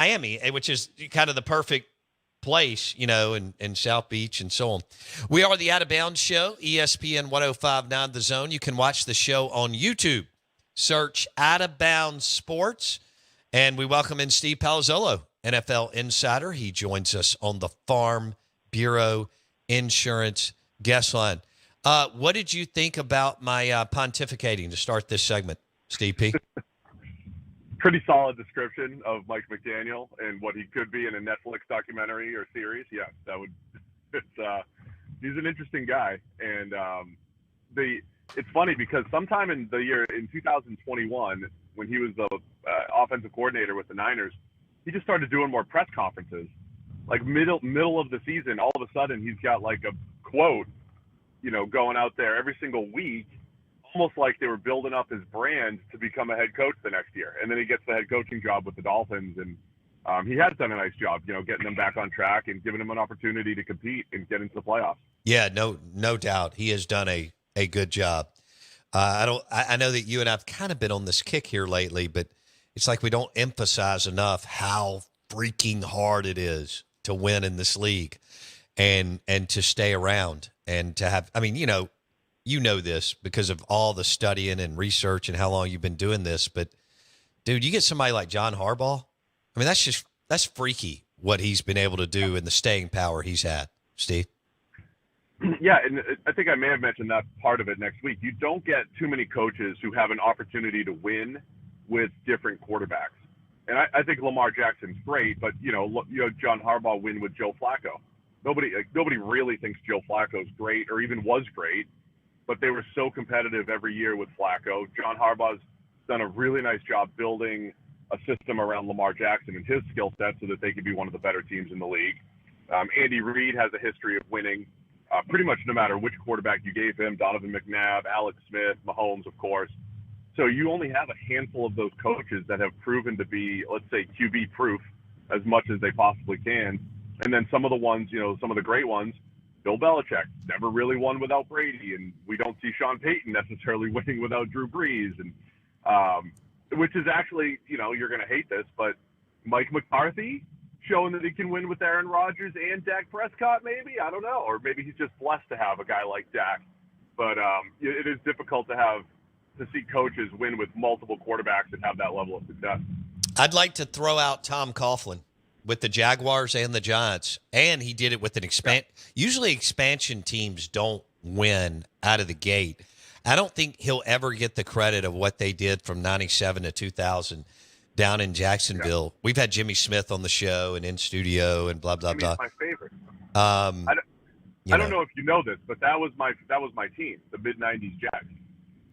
Miami, which is kind of the perfect place, in South Beach and so on. We are the Out of Bounds Show, ESPN 105.9 The Zone. You can watch the show on YouTube. Search Out of Bounds Sports. And we welcome in Steve Palazzolo, NFL insider. He joins us on the Farm Bureau Insurance guest line. What did you think about my pontificating to start this segment, Steve P? Pretty solid description of Mike McDaniel and what he could be in a Netflix documentary or series. Yeah, he's an interesting guy. And it's funny because sometime in 2021, when he was the offensive coordinator with the Niners, he just started doing more press conferences. Like middle of the season, all of a sudden he's got like a quote, going out there every single week, almost like they were building up his brand to become a head coach the next year. And then he gets the head coaching job with the Dolphins. And he has done a nice job, getting them back on track and giving them an opportunity to compete and get into the playoffs. Yeah, no doubt. He has done a good job. I know that you and I've kind of been on this kick here lately, but it's like we don't emphasize enough how freaking hard it is to win in this league and to stay around and to have, you know this because of all the studying and research and how long you've been doing this. But, dude, you get somebody like John Harbaugh. That's freaky what he's been able to do and the staying power he's had, Steve. Yeah, and I think I may have mentioned that part of it next week. You don't get too many coaches who have an opportunity to win with different quarterbacks. And I think Lamar Jackson's great, but, John Harbaugh win with Joe Flacco. Nobody really thinks Joe Flacco's great or even was great. But they were so competitive every year with Flacco. John Harbaugh's done a really nice job building a system around Lamar Jackson and his skill set so that they could be one of the better teams in the league. Andy Reid has a history of winning pretty much no matter which quarterback you gave him, Donovan McNabb, Alex Smith, Mahomes, of course. So you only have a handful of those coaches that have proven to be, let's say, QB proof as much as they possibly can. And then some of the ones, some of the great ones, Bill Belichick never really won without Brady, and we don't see Sean Payton necessarily winning without Drew Brees, and which is actually, you're going to hate this, but Mike McCarthy showing that he can win with Aaron Rodgers and Dak Prescott, maybe, I don't know, or maybe he's just blessed to have a guy like Dak. But it is difficult to see coaches win with multiple quarterbacks and have that level of success. I'd like to throw out Tom Coughlin with the Jaguars and the Giants, and he did it with an Usually expansion teams don't win out of the gate. I don't think he'll ever get the credit of what they did from 97 to 2000 down in Jacksonville. Yeah. We've had Jimmy Smith on the show and in studio and blah, blah, blah. Jimmy's my favorite. I don't know if you know this, but that was my team, the mid-90s Jags.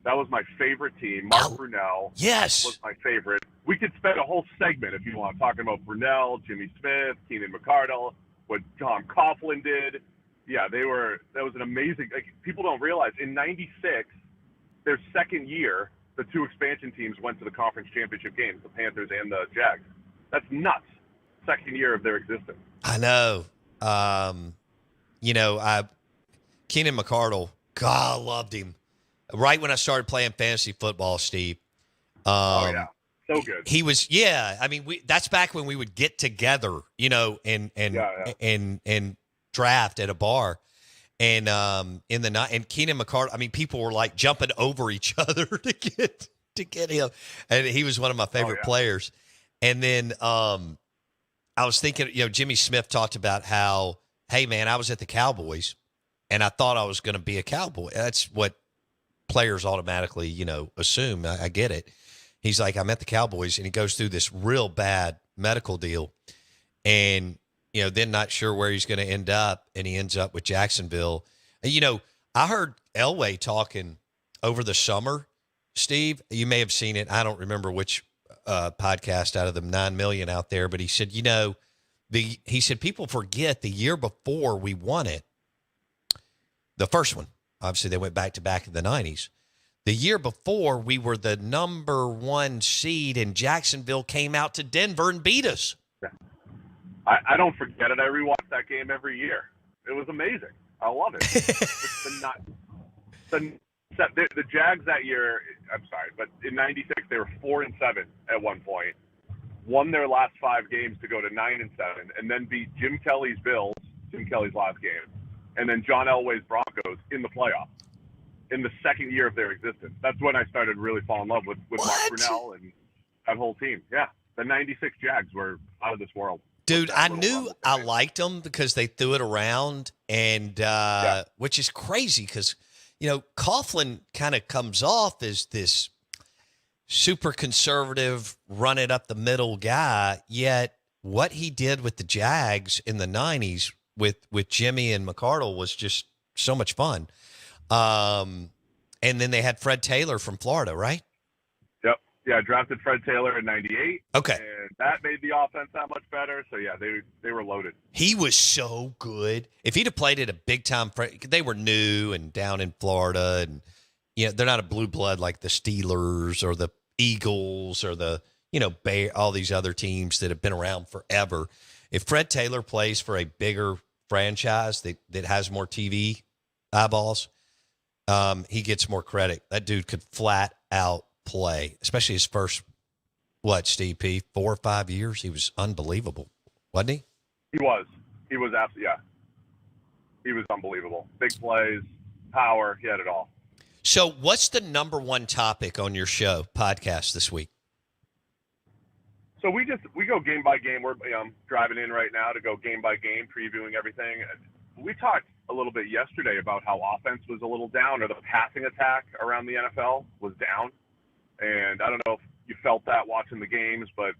That was my favorite team. Mark Brunell was my favorite. We could spend a whole segment, if you want, talking about Brunell, Jimmy Smith, Keenan McCardle, what Tom Coughlin did. Yeah, that was an amazing – people don't realize, in 96, their second year, the two expansion teams went to the conference championship games, the Panthers and the Jags. That's nuts. Second year of their existence. I know. Keenan McCardle, God, I loved him. Right when I started playing fantasy football, Steve. Oh, yeah. So good. He was, that's back when we would get together, and draft at a bar. And and Keenan McCardle, people were like jumping over each other to get him. And he was one of my favorite players. And then I was thinking, Jimmy Smith talked about how, hey man, I was at the Cowboys and I thought I was going to be a Cowboy. That's what players automatically, assume. I get it. He's like, I'm at the Cowboys, and he goes through this real bad medical deal, and then not sure where he's going to end up, and he ends up with Jacksonville. I heard Elway talking over the summer. Steve, you may have seen it. I don't remember which podcast out of the 9 million out there, but he said, he said people forget the year before we won it, the first one. Obviously, they went back-to-back in the 90s. The year before, we were the number 1 seed, and Jacksonville came out to Denver and beat us. I don't forget it. I rewatch that game every year. It was amazing. I love it. The Jags that year, I'm sorry, but in 96, they were 4-7 at one point. won their last 5 games to go to 9-7, and then beat Jim Kelly's Bills, Jim Kelly's last game, and then John Elway's Broncos in the playoffs in the second year of their existence. That's when I started really falling in love with Mark Brunell and that whole team. Yeah, the 96 Jags were out of this world. Dude, I knew I liked them because they threw it around, and which is crazy because, Coughlin kind of comes off as this super conservative, run it up the middle guy, yet what he did with the Jags in the 90s with Jimmy and McCardle was just so much fun. And then they had Fred Taylor from Florida, right? Yep. Yeah, drafted Fred Taylor in 98. Okay. And that made the offense that much better. So, yeah, they were loaded. He was so good. If he'd have played at a big-time – they were new and down in Florida, and, they're not a blue blood like the Steelers or the Eagles or the, Bear, all these other teams that have been around forever. If Fred Taylor plays for a bigger franchise that has more TV eyeballs, he gets more credit. That dude could flat out play, especially his first, Steve P, 4 or 5 years. He was unbelievable, wasn't he? He was absolutely, yeah. He was unbelievable. Big plays, power, he had it all. So what's the number one topic on your show podcast this week? So we go game by game. We're driving in right now to go game by game, previewing everything. We talked a little bit yesterday about how offense was a little down, or the passing attack around the NFL was down. And I don't know if you felt that watching the games, but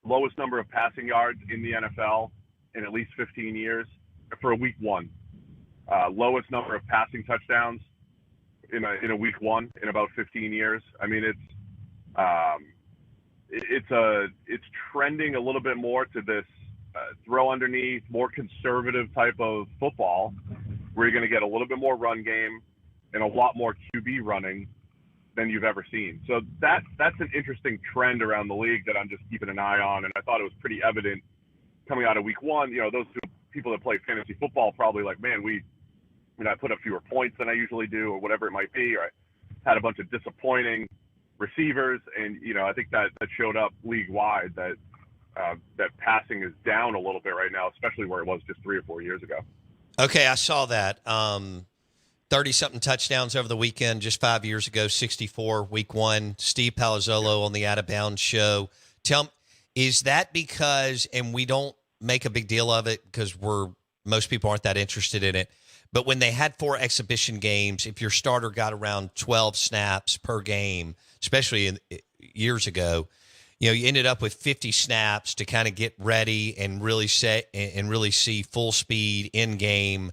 lowest number of passing yards in the NFL in at least 15 years for a week one. Lowest number of passing touchdowns in a week one in about 15 years. I mean, it's trending a little bit more to this throw underneath, more conservative type of football, where you're going to get a little bit more run game and a lot more QB running than you've ever seen. So that's an interesting trend around the league that I'm just keeping an eye on, and I thought it was pretty evident coming out of week one. Those two people that play fantasy football probably like, man, I put up fewer points than I usually do, or whatever it might be, or I had a bunch of disappointing receivers, and I think that showed up league wide that passing is down a little bit right now, especially where it was just 3 or 4 years ago. Okay, I saw that. 30-something touchdowns over the weekend, just 5 years ago, 64 week one. Steve Palazzolo on the Out of Bounds show. Tell me, is that because, and we don't make a big deal of it because most people aren't that interested in it, but when they had 4 exhibition games, if your starter got around 12 snaps per game, especially years ago, you ended up with 50 snaps to kind of get ready and really set and really see full speed in game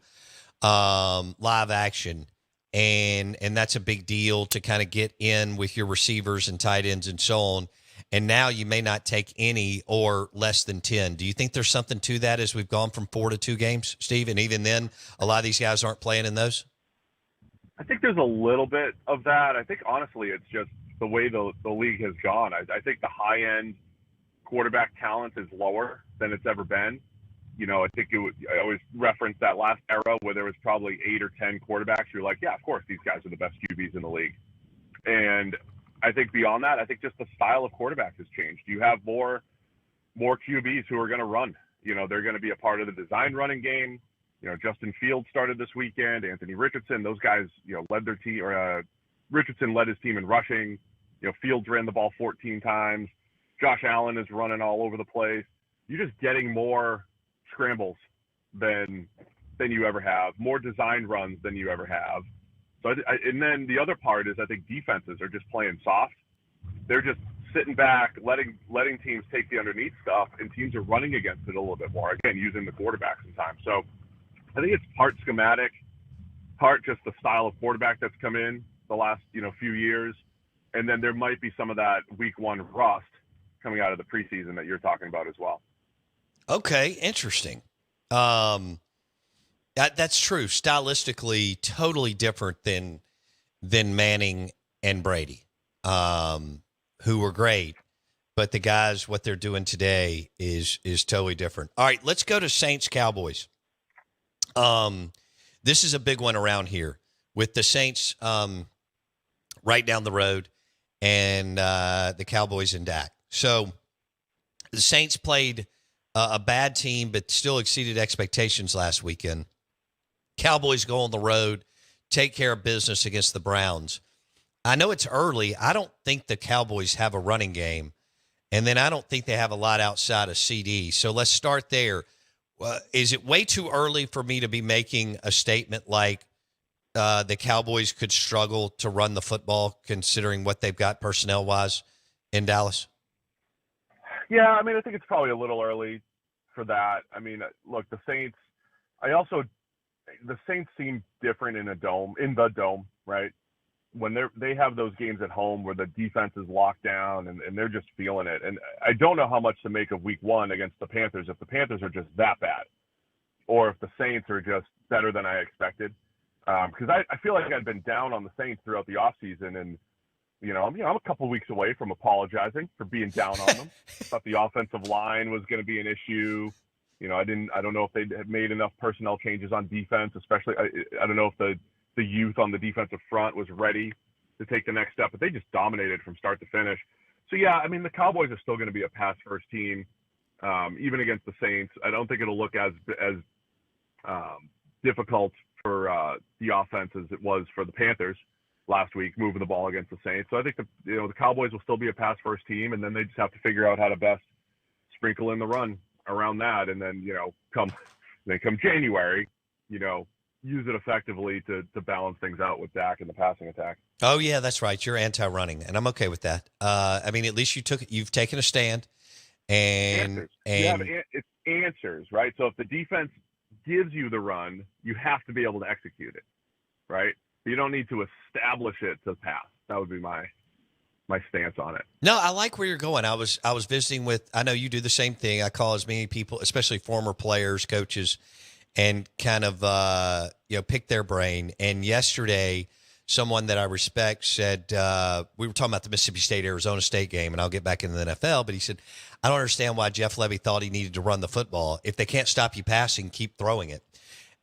live action. And that's a big deal to kind of get in with your receivers and tight ends and so on. And now you may not take any or less than 10. Do you think there's something to that as we've gone from 4 to 2 games, Steve? And even then, a lot of these guys aren't playing in those? I think there's a little bit of that. I think, honestly, it's just the way the league has gone. I think the high-end quarterback talent is lower than it's ever been. I think I always reference that last era where there was probably 8 or 10 quarterbacks. You're like, yeah, of course, these guys are the best QBs in the league. And I think beyond that, I think just the style of quarterback has changed. You have more QBs who are going to run. They're going to be a part of the design running game. Justin Fields started this weekend. Anthony Richardson, those guys, led their team. Or Richardson led his team in rushing. Fields ran the ball 14 times. Josh Allen is running all over the place. You're just getting more scrambles than you ever have, more design runs than you ever have. So, and then the other part is I think defenses are just playing soft. They're just sitting back, letting teams take the underneath stuff, and teams are running against it a little bit more, again, using the quarterback sometimes. So I think it's part schematic, part just the style of quarterback that's come in the last few years, and then there might be some of that week one rust coming out of the preseason that you're talking about as well. Okay, interesting. That's true. Stylistically, totally different than Manning and Brady, who were great. But the guys, what they're doing today is totally different. All right, let's go to Saints Cowboys. This is a big one around here with the Saints right down the road and the Cowboys and Dak. So The Saints played a bad team, but still exceeded expectations last weekend. Cowboys go on the road, take care of business against the Browns. I know it's early. I don't think the Cowboys have a running game, and then I don't think they have a lot outside of CD. So let's start there. Is it way too early for me to be making a statement like the Cowboys could struggle to run the football considering what they've got personnel-wise in Dallas? Yeah, I mean, I think it's probably a little early for that. I mean, look, the Saints seem different in the dome, right? When they have those games at home where the defense is locked down and they're just feeling it. And I don't know how much to make of week 1 against the Panthers, if the Panthers are just that bad or if the Saints are just better than I expected. Because I feel like I've been down on the Saints throughout the offseason, and I'm a couple weeks away from apologizing for being down on them. Thought the offensive line was going to be an issue. I don't know if they had made enough personnel changes on defense, especially. I don't know if the youth on the defensive front was ready to take the next step, but they just dominated from start to finish. So yeah, I mean, the Cowboys are still going to be a pass first team, even against the Saints. I don't think it'll look as difficult for the offense as it was for the Panthers last week, moving the ball against the Saints. So I think the Cowboys will still be a pass first team, and then they just have to figure out how to best sprinkle in the run around that, and then come January, use it effectively to balance things out with Dak and the passing attack. Oh yeah, that's right. You're anti-running, and I'm okay with that. I mean, at least you've taken a stand, and it's answers, right? So if the defense gives you the run, you have to be able to execute it, right? You don't need to establish it to pass. That would be my stance on it. No, I like where you're going. I was visiting with, I know you do the same thing. I call as many people, especially former players, coaches, and kind of, pick their brain. And yesterday, someone that I respect said, we were talking about the Mississippi State-Arizona State game, and I'll get back into the NFL, but he said, I don't understand why Jeff Levy thought he needed to run the football. If they can't stop you passing, keep throwing it.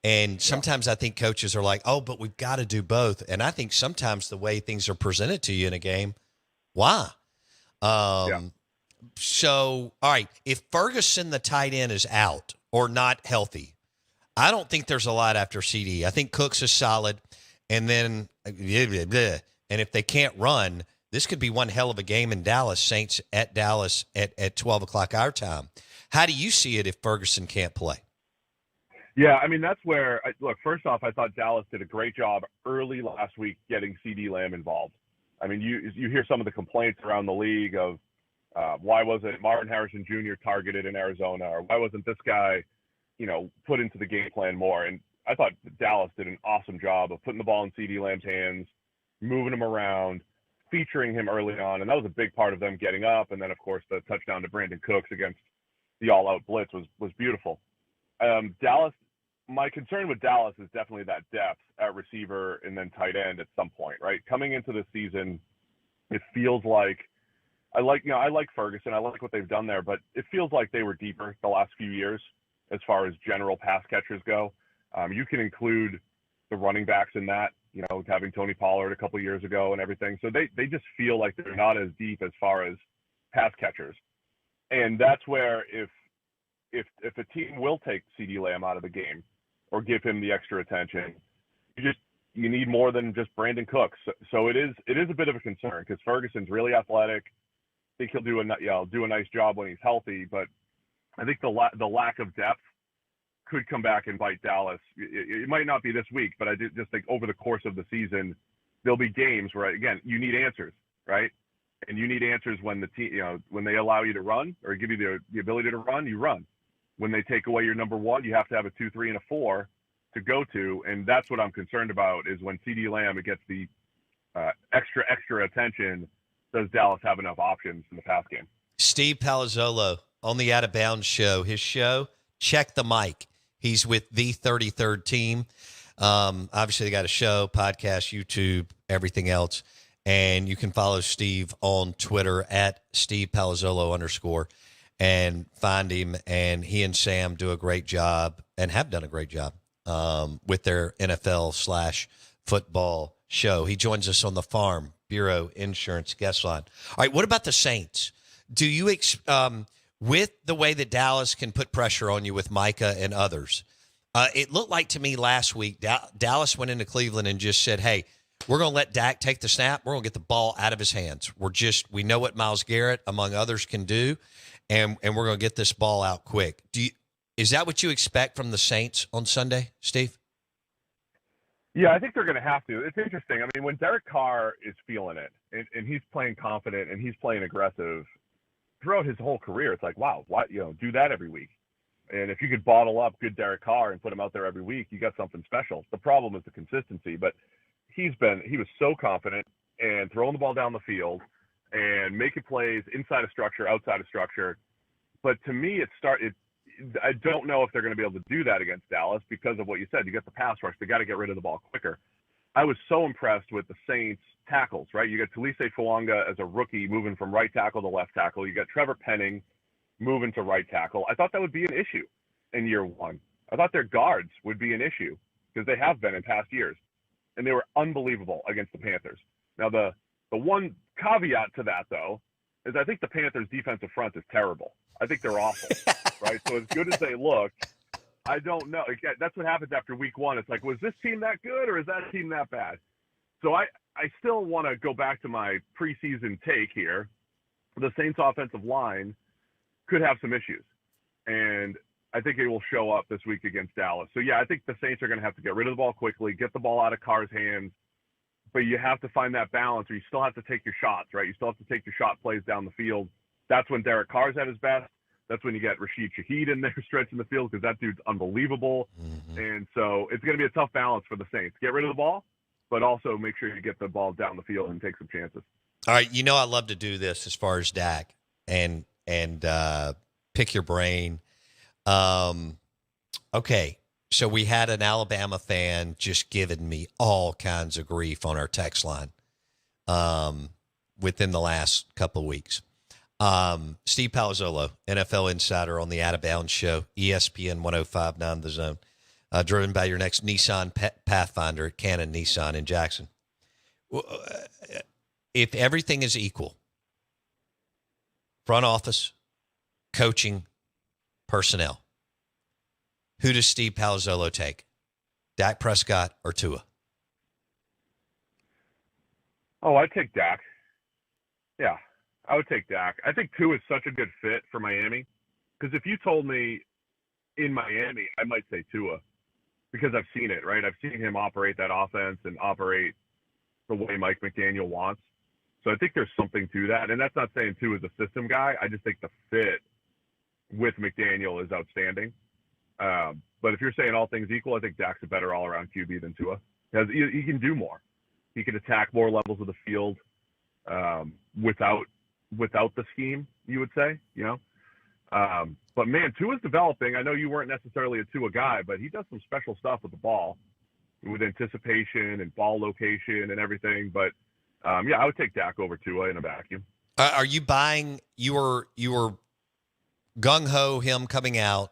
And sometimes I think coaches are like, oh, but we've got to do both. And I think sometimes the way things are presented to you in a game, why? So, all right, if Ferguson, the tight end, is out or not healthy, I don't think there's a lot after CD. I think Cooks is solid. And then, and if they can't run, this could be one hell of a game in Dallas, Saints at Dallas at 12 o'clock our time. How do you see it if Ferguson can't play? Yeah, I mean, that's where, look, first off, I thought Dallas did a great job early last week getting CD Lamb involved. I mean, you hear some of the complaints around the league of why wasn't Martin Harrison Jr. targeted in Arizona, or why wasn't this guy, put into the game plan more? And I thought Dallas did an awesome job of putting the ball in CD Lamb's hands, moving him around, featuring him early on, and that was a big part of them getting up. And then, of course, the touchdown to Brandon Cooks against the all-out blitz was beautiful. Dallas, my concern with Dallas is definitely that depth at receiver and then tight end at some point, right? Coming into the season, it feels like I like Ferguson. I like what they've done there, but it feels like they were deeper the last few years as far as general pass catchers go. You can include the running backs in that, having Tony Pollard a couple of years ago and everything. So they just feel like they're not as deep as far as pass catchers. And that's where if a team will take CD Lamb out of the game or give him the extra attention, you need more than just Brandon Cooks. So it is a bit of a concern because Ferguson's really athletic. I think he'll do a nice job when he's healthy, but I think the lack of depth could come back and bite Dallas. It might not be this week, but I just think over the course of the season, there'll be games where, again, you need answers, right? And you need answers when the team, when they allow you to run or give you the ability to run, you run. When they take away your number one, you have to have a 2, 3, and a 4 to go to, and that's what I'm concerned about is when CD Lamb gets the extra attention, does Dallas have enough options in the pass game? Steve Palazzolo on the Out of Bounds show. His show, Check the Mic. He's with the 33rd Team. Obviously, they got a show, podcast, YouTube, everything else. And you can follow Steve on Twitter at Steve Palazzolo _ and find him. And he and Sam do a great job and have done a great job with their NFL/football show. He joins us on the Farm Bureau Insurance guest line. All right, what about the Saints? Do you with the way that Dallas can put pressure on you with Micah and others, it looked like to me last week Dallas went into Cleveland and just said, hey, we're going to let Dak take the snap. We're going to get the ball out of his hands. We know what Myles Garrett, among others, can do, and we're going to get this ball out quick. Is that what you expect from the Saints on Sunday, Steve? Yeah, I think they're going to have to. It's interesting. I mean, when Derek Carr is feeling it and he's playing confident and he's playing aggressive throughout his whole career, it's like, wow, why, do that every week. And if you could bottle up good Derek Carr and put him out there every week, you got something special. The problem is the consistency, but he was so confident and throwing the ball down the field and making plays inside of structure, outside of structure. But to me, I don't know if they're going to be able to do that against Dallas because of what you said. You got the pass rush. They got to get rid of the ball quicker. I was so impressed with the Saints tackles, right? You got Talise Fuanga as a rookie moving from right tackle to left tackle. You got Trevor Penning moving to right tackle. I thought that would be an issue in year one. I thought their guards would be an issue because they have been in past years, and they were unbelievable against the Panthers. Now, the one caveat to that, though, is I think the Panthers' defensive front is terrible. I think they're awful, right? So as good as they look, I don't know. That's what happens after week one. It's like, was this team that good or is that team that bad? So I still want to go back to my preseason take here. The Saints' offensive line could have some issues, and I think it will show up this week against Dallas. So, yeah, I think the Saints are going to have to get rid of the ball quickly, get the ball out of Carr's hands, but you have to find that balance, or you still have to take your shots, right? You still have to take your shot plays down the field. That's when Derek Carr's at his best. That's when you get Rashid Shaheed in there stretching the field because that dude's unbelievable. Mm-hmm. And so it's going to be a tough balance for the Saints. Get rid of the ball, but also make sure you get the ball down the field and take some chances. All right, I love to do this as far as Dak and pick your brain. Okay, so we had an Alabama fan just giving me all kinds of grief on our text line within the last couple of weeks. Steve Palazzolo, NFL insider on the Out of Bounds show, ESPN 105.9 The Zone, driven by your next Nissan Pathfinder at Cannon Nissan in Jackson. If everything is equal, front office, coaching, personnel, who does Steve Palazzolo take? Dak Prescott or Tua? Oh, I'd take Dak. Yeah, I would take Dak. I think Tua is such a good fit for Miami because if you told me in Miami, I might say Tua because I've seen it, right? I've seen him operate that offense and operate the way Mike McDaniel wants. So I think there's something to that. And that's not saying Tua is a system guy. I just think the fit with McDaniel is outstanding. But if you're saying all things equal, I think Dak's a better all-around QB than Tua. Because he can do more. He can attack more levels of the field without the scheme, you would say, But, man, Tua's developing. I know you weren't necessarily a Tua guy, but he does some special stuff with the ball, with anticipation and ball location and everything. But, yeah, I would take Dak over Tua in a vacuum. Are you buying – you were gung-ho him coming out.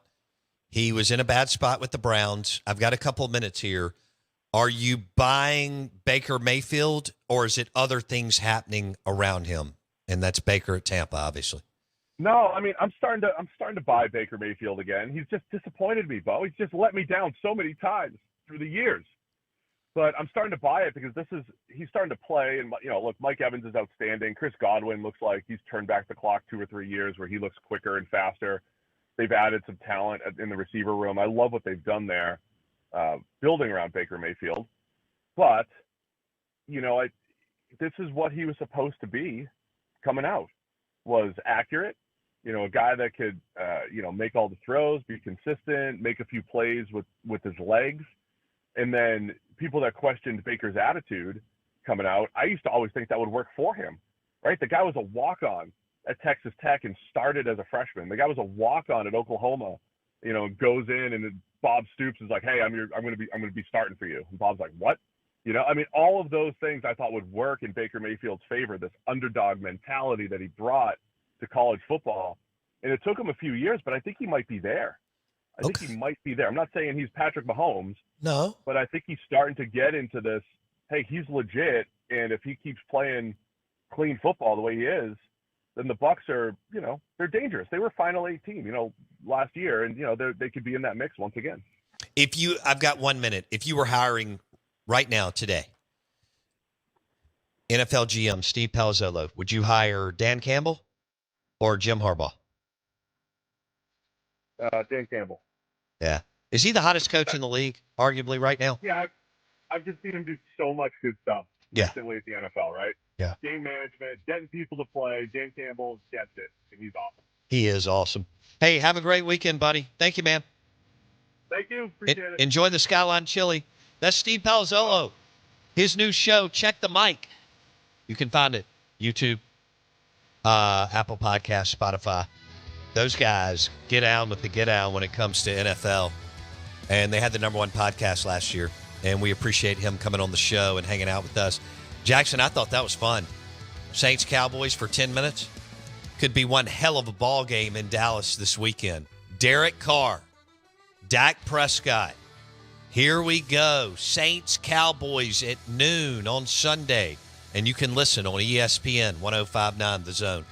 He was in a bad spot with the Browns. I've got a couple of minutes here. Are you buying Baker Mayfield, or is it other things happening around him? And that's Baker at Tampa, obviously. No, I mean, I'm starting to buy Baker Mayfield again. He's just disappointed me, Bo. He's just let me down so many times through the years. But I'm starting to buy it because he's starting to play. And, look, Mike Evans is outstanding. Chris Godwin looks like he's turned back the clock 2 or 3 years where he looks quicker and faster. They've added some talent in the receiver room. I love what they've done there, building around Baker Mayfield. But, this is what he was supposed to be coming out, was accurate, a guy that could, make all the throws, be consistent, make a few plays with his legs. And then people that questioned Baker's attitude coming out, I used to always think that would work for him, right? The guy was a walk-on at Texas Tech and started as a freshman. The guy was a walk-on at Oklahoma, goes in and Bob Stoops is like, hey, I'm going to be starting for you. And Bob's like, what? All of those things I thought would work in Baker Mayfield's favor, this underdog mentality that he brought to college football. And it took him a few years, but I think he might be there. I think he might be there. I'm not saying he's Patrick Mahomes. No. But I think he's starting to get into this, hey, he's legit, and if he keeps playing clean football the way he is, then the Bucks are, they're dangerous. They were Final 8 team, last year, and they could be in that mix once again. I've got 1 minute. If you were hiring right now today, NFL GM Steve Palazzolo, would you hire Dan Campbell or Jim Harbaugh? Dan Campbell. Yeah. Is he the hottest coach in the league, arguably, right now? Yeah, I've just seen him do so much good stuff recently at the NFL, right? Yeah. Game management, getting people to play. Dan Campbell gets it, and he's awesome. He is awesome. Hey, have a great weekend, buddy. Thank you, man. Thank you. Appreciate it. Enjoy the Skyline Chili. That's Steve Palazzolo. His new show, Check the Mic. You can find it. YouTube, Apple Podcasts, Spotify. Those guys get down with the get down when it comes to NFL. And they had the #1 podcast last year. And we appreciate him coming on the show and hanging out with us. Jackson, I thought that was fun. Saints Cowboys for 10 minutes. Could be one hell of a ball game in Dallas this weekend. Derek Carr, Dak Prescott. Here we go. Saints Cowboys at noon on Sunday. And you can listen on ESPN 105.9 The Zone.